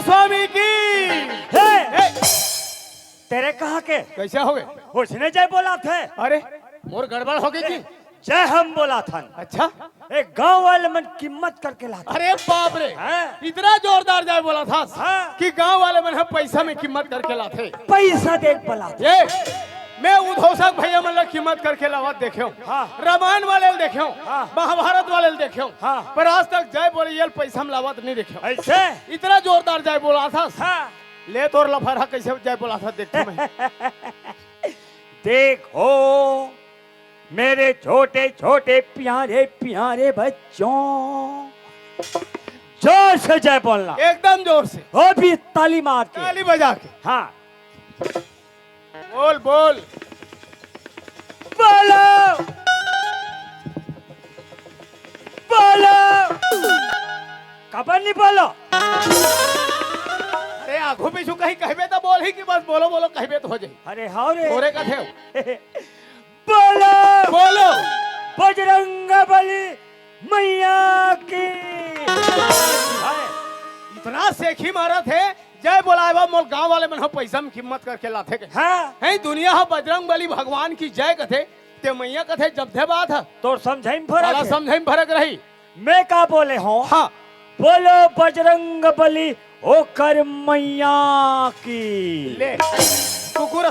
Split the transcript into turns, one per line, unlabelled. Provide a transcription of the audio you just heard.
स्वामी की।
हे, तेरे कहा के
कैसे हो गए?
उसने जय बोला थे।
अरे मोर गड़बड़ हो गई थी।
जय हम बोला था।
अच्छा,
एक गांव वाले मन कीमत करके लाते।
अरे बाप रे,
हाँ।
इतना जोरदार जय बोला था
हाँ।
कि गांव वाले मैंने पैसा में कीमत करके लाते।
पैसा देख बोला था।
ये मैं उद्धवसक भैया मतलब कीमत करके लावत देखे हूँ।
हाँ।
रामायण वाले देखे हूँ।
हाँ।
महाभारत वाले देखे हूँ।
हाँ।
पर आज तक जय बोले ये पैसा में लावत नहीं देखे हूँ।
ऐसे
इतना जोरदार जय बोला था।
हाँ।
ले तोर लफड़ा कैसे जय बोला था देखो मैं।
देखो मेरे छोटे छोटे प्यारे प्यारे बच्चों, जोर से जय बोलना,
एकदम जोर से,
वो भी ताली मार के,
ताली बजा के।
हाँ
बोल बोल
बोलो बोलो, कबर नहीं बोलो।
अरे आंखों पीछू कहीं कहबे तो बोल ही कि बस बोलो बोलो कहबे तो हो जाए।
अरे हाँ रे,
थोड़े का थे।
बोलो
बोलो
बजरंग बली मैया की।
इतना सेखी मारा थे जय बोलावा मोल गांव वाले मन पैसा में कीमत करके लाथे के।
हाँ
है दुनिया हा बजरंग बली भगवान की जय कथे ते मैया कथे जब थे बात है
तो समझाई
वाला
फर्क है।
समझे में फर्क रही।
मैं का बोले हूँ,
हाँ
बोलो बजरंग बली होकर मैया की।
ले कुकुर